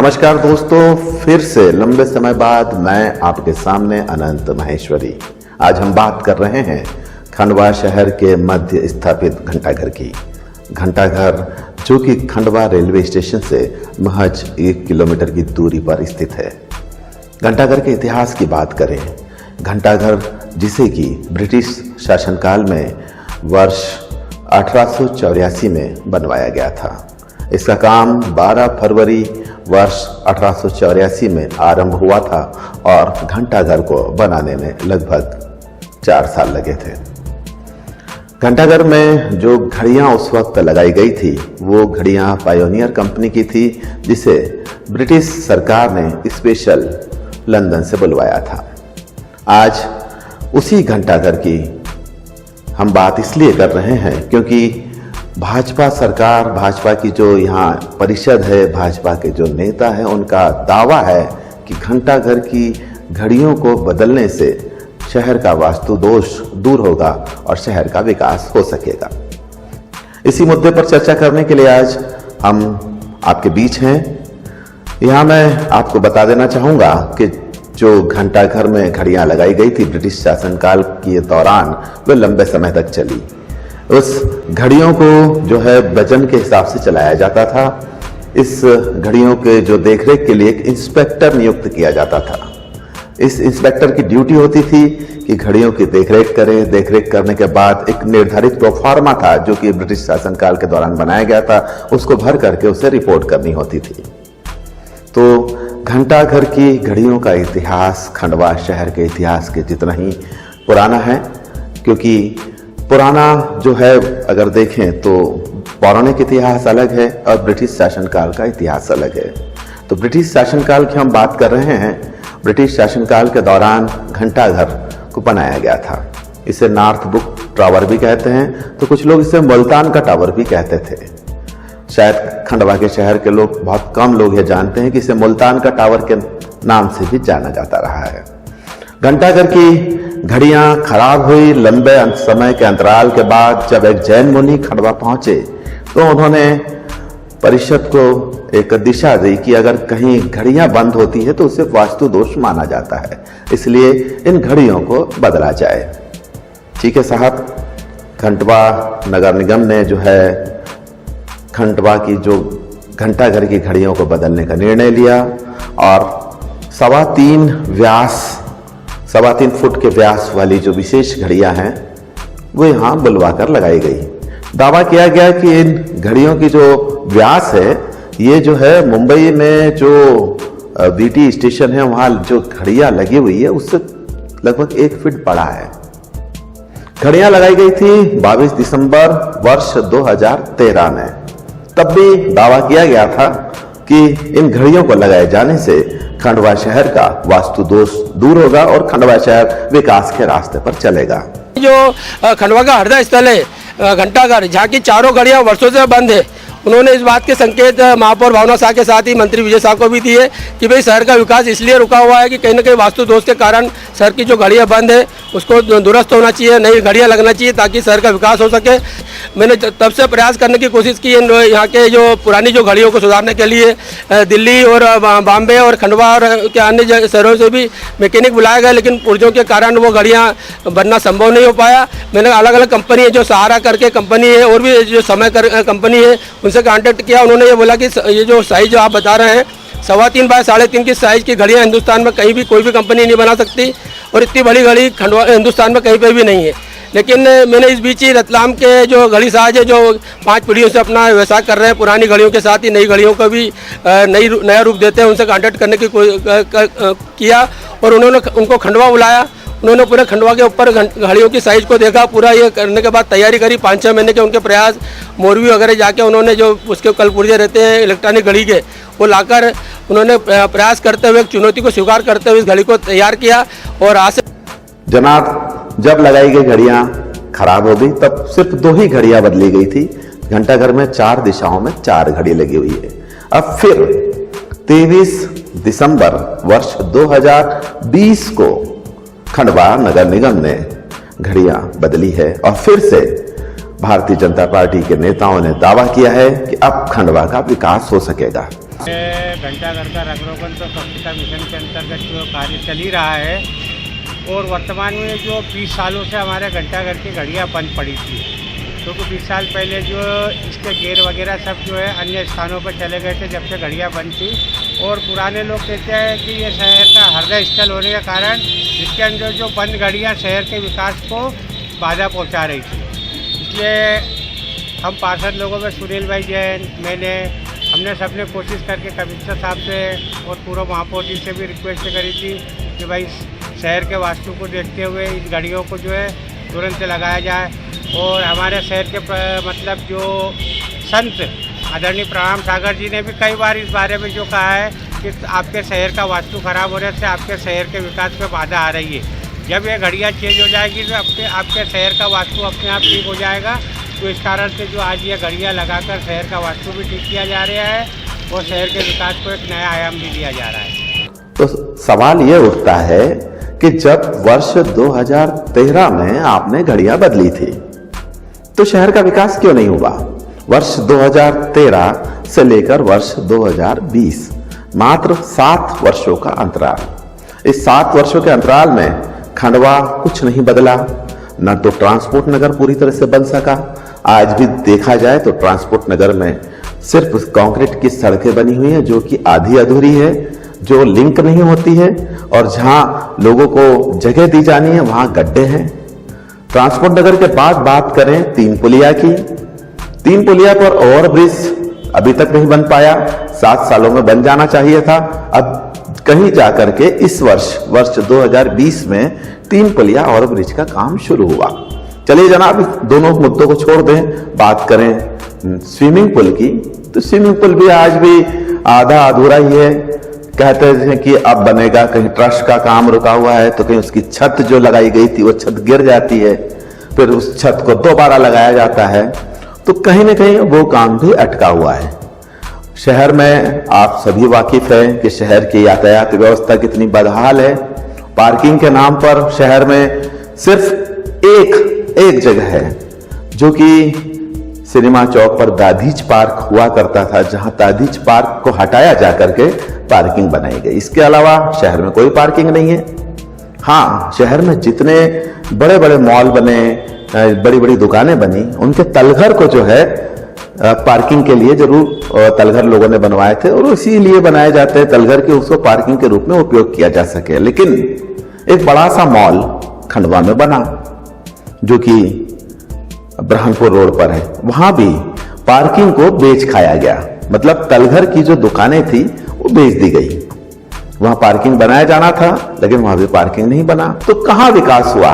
नमस्कार दोस्तों, फिर से लंबे समय बाद मैं आपके सामने अनंत माहेश्वरी। आज हम बात कर रहे हैं खंडवा शहर के मध्य स्थापित घंटाघर की। घंटाघर जो कि खंडवा रेलवे स्टेशन से महज 1 किलोमीटर की दूरी पर स्थित है। घंटाघर के इतिहास की बात करें, घंटाघर जिसे कि ब्रिटिश शासनकाल में वर्ष 1884 में बनवाया गया था। इसका काम 12 फरवरी वर्ष 1884 में आरंभ हुआ था और घंटाघर को बनाने में लगभग 4 साल लगे थे। घंटाघर में जो घड़ियां उस वक्त लगाई गई थी वो घड़ियां पायोनियर कंपनी की थी, जिसे ब्रिटिश सरकार ने स्पेशल लंदन से बुलवाया था। आज उसी घंटाघर की हम बात इसलिए कर रहे हैं क्योंकि भाजपा सरकार, भाजपा की जो यहाँ परिषद है, भाजपा के जो नेता हैं, उनका दावा है कि घंटाघर की घड़ियों को बदलने से शहर का वास्तु दोष दूर होगा और शहर का विकास हो सकेगा। इसी मुद्दे पर चर्चा करने के लिए आज हम आपके बीच हैं। यहाँ मैं आपको बता देना चाहूँगा कि जो घंटाघर में घड़ियाँ लगाई गई थी ब्रिटिश शासनकाल के दौरान, वह लंबे समय तक चली। उस घड़ियों को जो है वजन के हिसाब से चलाया जाता था। इस घड़ियों के जो देखरेख के लिए एक इंस्पेक्टर नियुक्त किया जाता था। इस इंस्पेक्टर की ड्यूटी होती थी कि घड़ियों की देखरेख करे। देखरेख करने के बाद एक निर्धारित प्रोफार्मा था जो कि ब्रिटिश शासनकाल के दौरान बनाया गया था, उसको भर करके उसे रिपोर्ट करनी होती थी। तो घंटाघर की घड़ियों का इतिहास खंडवा शहर के इतिहास के जितना ही पुराना है, क्योंकि पुराना जो है अगर देखें तो पौराणिक इतिहास अलग है और ब्रिटिश शासनकाल का इतिहास अलग है। तो ब्रिटिश शासनकाल की हम बात कर रहे हैं। ब्रिटिश शासनकाल के दौरान घंटाघर को बनाया गया था। इसे नॉर्थ बुक टावर भी कहते हैं, तो कुछ लोग इसे मुल्तान का टावर भी कहते थे। शायद खंडवा के शहर के लोग, बहुत कम लोग ये जानते हैं कि इसे मुल्तान का टावर के नाम से भी जाना जाता रहा है। घंटाघर की घड़ियां खराब हुई। लंबे समय के अंतराल के बाद जब एक जैन मुनि खंडवा पहुंचे तो उन्होंने परिषद को एक दिशा दी कि अगर कहीं घड़ियां बंद होती है तो उसे वास्तु दोष माना जाता है, इसलिए इन घड़ियों को बदला जाए। ठीक है साहब, खंडवा नगर निगम ने जो है खंडवा की जो घंटाघर की घड़ियों को बदलने का निर्णय लिया और 3.25 फुट के व्यास वाली जो विशेष घड़ियां हैं वो यहाँ बुलवाकर लगाई गई। दावा किया गया कि इन घड़ियों की जो व्यास है ये जो है मुंबई में जो बीटी स्टेशन है वहां जो घड़ियां लगी हुई है उससे लगभग 1 फीट बड़ा है। घड़ियां लगाई गई थी 22 दिसंबर वर्ष 2013 में। तब भी दावा किया गया था कि इन घड़ियों को लगाए जाने से खंडवा शहर का वास्तु दोष दूर होगा और खंडवा शहर विकास के रास्ते पर चलेगा। जो खंडवा का हृदय स्थल है घंटाघर, जहाँ की चारों घड़ियां वर्षों से बंद है, उन्होंने इस बात के संकेत महापौर भावना शाह के साथ ही मंत्री विजय शाह को भी दिए कि भाई शहर का विकास इसलिए रुका हुआ है कि कहीं ना कहीं वास्तु दोष के कारण शहर की जो घड़ियां बंद है उसको दुरुस्त होना चाहिए, नई घड़ियां लगना चाहिए ताकि शहर का विकास हो सके। मैंने तब से प्रयास करने की कोशिश की यहाँ के जो पुरानी जो घड़ियों को सुधारने के लिए। दिल्ली और बॉम्बे और खंडवा और के अन्य शहरों से भी मैकेनिक बुलाया गया, लेकिन पुर्जों के कारण वो घड़ियाँ बनना संभव नहीं हो पाया। मैंने अलग अलग कंपनी है, जो सहारा करके कंपनी है और भी जो समय कंपनी है, उनसे कांटेक्ट किया। उन्होंने ये बोला कि ये जो साइज़ जो आप बता रहे हैं 3.25 बाय 3.5 की साइज़ की घड़ियाँ हिंदुस्तान में कहीं भी कोई भी कंपनी नहीं बना सकती और इतनी बड़ी घड़ी खंडवा हिंदुस्तान में कहीं पर भी नहीं है। लेकिन मैंने इस बीच ही रतलाम के जो घड़ी साज है, जो 5 पीढ़ियों से अपना व्यवसाय कर रहे हैं, पुरानी घड़ियों के साथ ही नई घड़ियों को भी नया रूप देते हैं, उनसे कांटेक्ट करने की किया और उन्होंने उनको खंडवा बुलाया। उन्होंने पूरे खंडवा के ऊपर घड़ियों की साइज़ को देखा। पूरा ये करने के बाद तैयारी करी। 5-6 महीने के उनके प्रयास, मोरवी वगैरह जाके उन्होंने जो उसके कल पुर्जे रहते हैं इलेक्ट्रॉनिक घड़ी के, वो लाकर उन्होंने प्रयास करते हुए, चुनौती को स्वीकार करते हुए इस घड़ी को तैयार किया। और आज से जनाब, जब लगाई गई घड़ियां खराब हो गई तब सिर्फ 2 ही घड़ियां बदली गई थी। घंटाघर में 4 दिशाओं में 4 घड़ी लगी हुई है। अब फिर 23 दिसंबर वर्ष 2020 को खंडवा नगर निगम ने घड़ियां बदली है और फिर से भारतीय जनता पार्टी के नेताओं ने दावा किया है कि अब खंडवा का विकास हो सकेगा। घंटाघर का रंग रोगन तो स्वच्छता मिशन के अंतर्गत जो कार्य चल ही रहा है और वर्तमान में जो 20 सालों से हमारे घंटाघर की घड़ियाँ बंद पड़ी थी, क्योंकि 20 साल पहले जो इसके गेयर वगैरह सब जो है अन्य स्थानों पर चले गए थे जब से घड़ियाँ बंद थी। और पुराने लोग कहते हैं कि ये शहर का हृदय स्थल होने के कारण इसके अंदर जो बंद घड़ियाँ शहर के विकास को बाधा पहुंचा रही थी। इसलिए हम पार्षद लोगों में सुनील भाई जैन, हमने सबने कोशिश करके कमिश्नर साहब से और पूर्व महापौर जी से भी रिक्वेस्ट करी थी कि भाई शहर के वास्तु को देखते हुए इन घड़ियों को जो है तुरंत लगाया जाए। और हमारे शहर के मतलब जो संत आदरणीय प्रणाम सागर जी ने भी कई बार इस बारे में जो कहा है कि आपके शहर का वास्तु खराब होने से आपके शहर के विकास में बाधा आ रही है। जब ये घड़ियाँ चेंज हो जाएगी तो आपके शहर का वास्तु अपने आप ठीक हो जाएगा। तो इस कारण से जो आज ये घड़ियाँ लगाकर शहर का वास्तु भी ठीक किया जा रहा है और शहर के विकास को एक नया आयाम भी दिया जा रहा है। तो सवाल ये उठता है कि जब वर्ष 2013 में आपने घड़ियां बदली थी तो शहर का विकास क्यों नहीं हुआ? वर्ष 2013 से लेकर वर्ष 2020 मात्र 7 वर्षों का अंतराल। इस 7 वर्षों के अंतराल में खंडवा कुछ नहीं बदला, न तो ट्रांसपोर्ट नगर पूरी तरह से बन सका। आज भी देखा जाए तो ट्रांसपोर्ट नगर में सिर्फ कंक्रीट की सड़कें बनी हुई हैं जो कि आधी अधूरी है, जो लिंक नहीं होती है, और जहां लोगों को जगह दी जानी है वहां गड्ढे हैं। ट्रांसपोर्ट नगर के बाद बात करें 3 पुलिया की। 3 पुलिया पर ओवरब्रिज अभी तक नहीं बन पाया, 7 सालों में बन जाना चाहिए था। अब कहीं जाकर के इस वर्ष 2020 में 3 पुलिया ओवरब्रिज का काम शुरू हुआ। चलिए जनाब, दोनों मुद्दों को छोड़ दें, बात करें स्विमिंग पूल की। तो स्विमिंग पूल भी आज भी आधा अधूरा ही है। कहते हैं कि अब बनेगा, कहीं ट्रस्ट का काम रुका हुआ है तो कहीं उसकी छत जो लगाई गई थी वो छत गिर जाती है, फिर उस छत को दोबारा लगाया जाता है, तो कहीं ना कहीं वो काम भी अटका हुआ है। शहर में आप सभी वाकिफ हैं कि शहर की यातायात व्यवस्था कितनी बदहाल है। पार्किंग के नाम पर शहर में सिर्फ एक जगह है जो कि सिनेमा चौक पर दादीज पार्क हुआ करता था, जहां दादीज पार्क को हटाया जाकर के पार्किंग बनाई गई। इसके अलावा शहर में कोई पार्किंग नहीं है। हाँ, शहर में जितने बड़े बड़े मॉल बने, बड़ी बड़ी दुकानें बनी, उनके तलघर को जो है पार्किंग के लिए जरूर तलघर लोगों ने बनवाए थे और इसीलिए बनाए जाते हैं तलघर के, उसको पार्किंग के रूप में उपयोग किया जा सके। लेकिन एक बड़ा सा मॉल खंडवा में बना जो कि ब्रह्मपुर रोड पर है, वहां भी पार्किंग को बेच खाया गया। मतलब तलघर की जो दुकानें थी वो बेच दी गई। वहां पार्किंग बनाया जाना था लेकिन वहां भी पार्किंग नहीं बना। तो कहां विकास हुआ?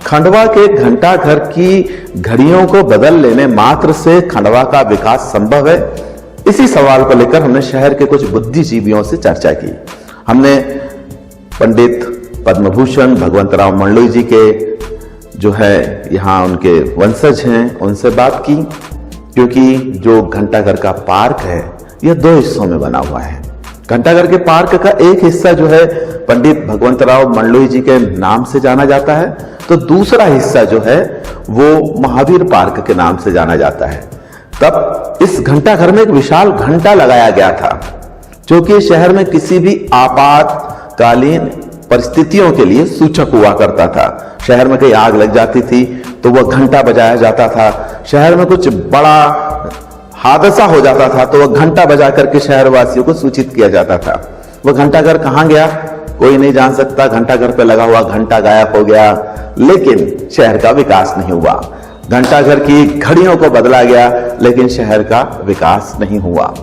खंडवा के घंटाघर की घड़ियों को बदल लेने मात्र से खंडवा का विकास संभव है? इसी सवाल को लेकर हमने शहर के कुछ बुद्धिजीवियों से चर्चा की। हमने पंडित पद्मभूषण भगवंतराव मंडलोई जी के जो है यहाँ उनके वंशज हैं उनसे बात की, क्योंकि जो घंटाघर का पार्क है यह 2 हिस्सों में बना हुआ है। घंटाघर के पार्क का एक हिस्सा जो है पंडित भगवंतराव मंडलोई जी के नाम से जाना जाता है, तो दूसरा हिस्सा जो है वो महावीर पार्क के नाम से जाना जाता है। तब इस घंटाघर में एक विशाल घंटा लगाया गया था जो कि शहर में किसी भी आपातकालीन परिस्थितियों के लिए सूचक हुआ करता था। शहर में कहीं आग लग जाती थी तो वह घंटा बजाया जाता था। शहर में कुछ बड़ा हादसा हो जाता था तो वह घंटा बजा करके शहरवासियों को सूचित किया जाता था। वह घंटाघर कहां गया कोई नहीं जान सकता। घंटाघर पे लगा हुआ घंटा गायब हो गया, लेकिन शहर का विकास नहीं हुआ। घंटाघर की घड़ियों को बदला गया लेकिन शहर का विकास नहीं हुआ।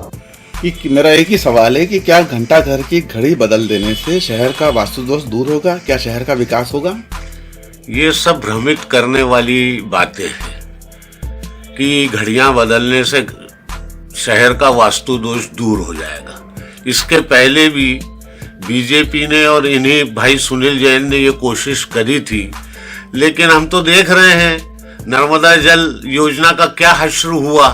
मेरा एक ही सवाल है कि क्या घंटाघर की घड़ी बदल देने से शहर का वास्तु दोष दूर होगा? क्या शहर का विकास होगा? ये सब भ्रमित करने वाली बातें हैं कि घड़ियां बदलने से शहर का वास्तु दोष दूर हो जाएगा। इसके पहले भी बीजेपी ने और इन्हीं भाई सुनील जैन ने ये कोशिश करी थी, लेकिन हम तो देख रहे हैं नर्मदा जल योजना का क्या हश्र हुआ।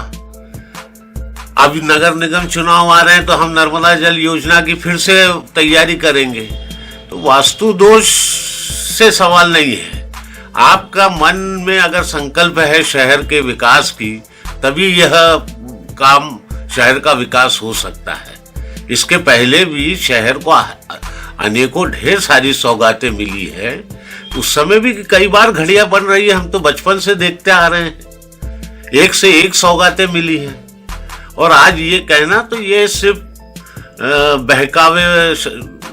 अभी नगर निगम चुनाव आ रहे हैं तो हम नर्मदा जल योजना की फिर से तैयारी करेंगे। तो वास्तु दोष से सवाल नहीं है। आपका मन में अगर संकल्प है शहर के विकास की, तभी यह काम शहर का विकास हो सकता है। इसके पहले भी शहर को अनेकों ढेर सारी सौगातें मिली है। उस समय भी कई बार घड़ियां बन रही है, हम तो बचपन से देखते आ रहे हैं, एक से एक सौगातें मिली हैं। और आज ये कहना तो ये सिर्फ बहकावे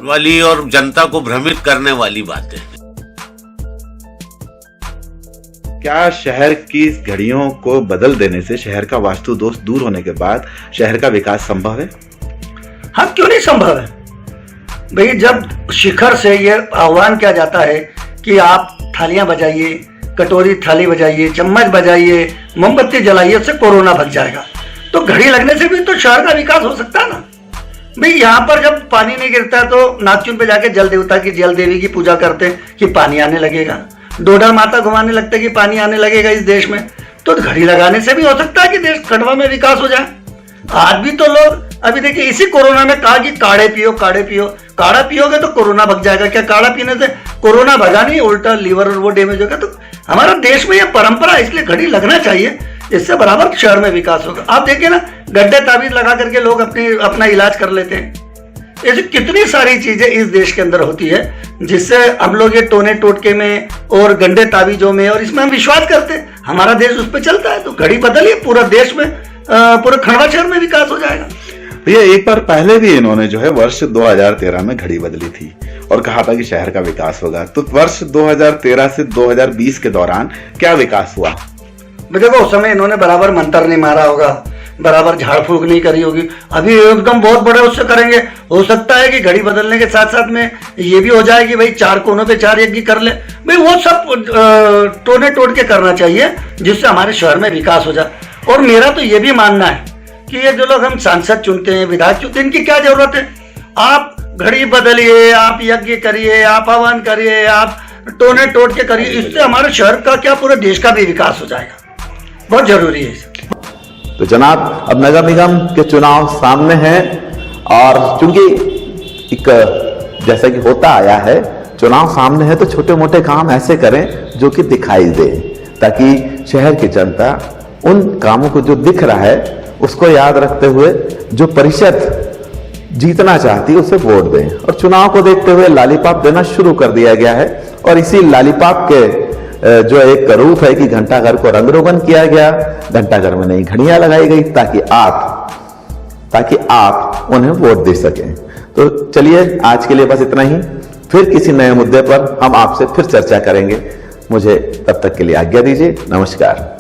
वाली और जनता को भ्रमित करने वाली बातें हैं। क्या शहर की घड़ियों को बदल देने से शहर का वास्तु दोष दूर होने के बाद शहर का विकास संभव है? हाँ, क्यों नहीं संभव है भाई। जब शिखर से ये आह्वान किया जाता है कि आप थालियां बजाइए, कटोरी थाली बजाइए, चम्मच बजाइए, मोमबत्ती जलाइए, उससे कोरोना भग जाएगा, तो घड़ी लगने से भी तो शहर का विकास हो सकता है ना भाई। यहाँ पर जब पानी नहीं गिरता है तो नागचुन पे जाके जल देवता की, जल देवी की पूजा करते कि पानी आने लगेगा, डोडा माता घुमाने लगते कि पानी आने लगेगा इस देश में। तो घड़ी लगाने से भी हो सकता है कि देश खंडवा में विकास हो जाए। आज भी तो लोग, अभी देखिए इसी कोरोना में कहा कि काढ़े पियो, काढ़े पियो, काढ़ा पियोगे तो कोरोना भग जाएगा। क्या काढ़ा पीने से कोरोना भगा नहीं, उल्टा लीवर और वो डैमेज होगा। तो हमारा देश में यह परंपरा, इसलिए घड़ी लगना चाहिए, इससे बराबर शहर में विकास होगा। आप देखिए ना, गड्ढे ताबीज लगा करके लोग अपना इलाज कर लेते हैं। ऐसी कितनी सारी चीजें इस देश के अंदर होती है जिससे हम लोग ये टोने टोटके में और गंदे ताबीजों में और इसमें हम विश्वास करते हैं। हमारा देश उस पर चलता है, तो घड़ी बदलिए, पूरा देश में, पूरे खंडवा शहर में विकास हो जाएगा। भैया, एक बार पहले भी इन्होंने जो है वर्ष 2013 में घड़ी बदली थी और कहा था कि शहर का विकास होगा। तो वर्ष 2013 से 2020 के दौरान क्या विकास हुआ? देखो, उस समय इन्होंने बराबर मंत्र नहीं मारा होगा, बराबर झाड़ फूक नहीं करी होगी। अभी एकदम बहुत बड़े उससे करेंगे। हो सकता है कि घड़ी बदलने के साथ साथ में ये भी हो जाए कि भाई 4 कोनों पे 4 यज्ञ कर ले भाई। वो सब टोने टोट के करना चाहिए जिससे हमारे शहर में विकास हो जाए। और मेरा तो ये भी मानना है कि ये जो लोग हम सांसद चुनते हैं, विधायक चुनते हैं, इनकी क्या जरूरत है? आप घड़ी बदलिए, आप यज्ञ करिए, आप हवन करिए, आप टोने टोट के करिए, इससे हमारे शहर का क्या पूरे देश का भी विकास हो जाएगा। बहुत जरूरी है। तो जनाब, अब नगर निगम के चुनाव सामने हैं और चूंकि एक जैसा कि होता आया है, चुनाव सामने है, तो छोटे मोटे काम ऐसे करें जो कि दिखाई दे, ताकि शहर की जनता उन कामों को जो दिख रहा है उसको याद रखते हुए जो परिषद जीतना चाहती है उसे वोट दें। और चुनाव को देखते हुए लॉलीपॉप देना शुरू कर दिया गया है और इसी लॉलीपॉप के जो एक रूप है कि घंटाघर को रंग रोगन किया गया, घंटाघर में नई घड़ियां लगाई गई ताकि आप उन्हें वोट दे सकें। तो चलिए, आज के लिए बस इतना ही। फिर किसी नए मुद्दे पर हम आपसे फिर चर्चा करेंगे। मुझे तब तक के लिए आज्ञा दीजिए। नमस्कार।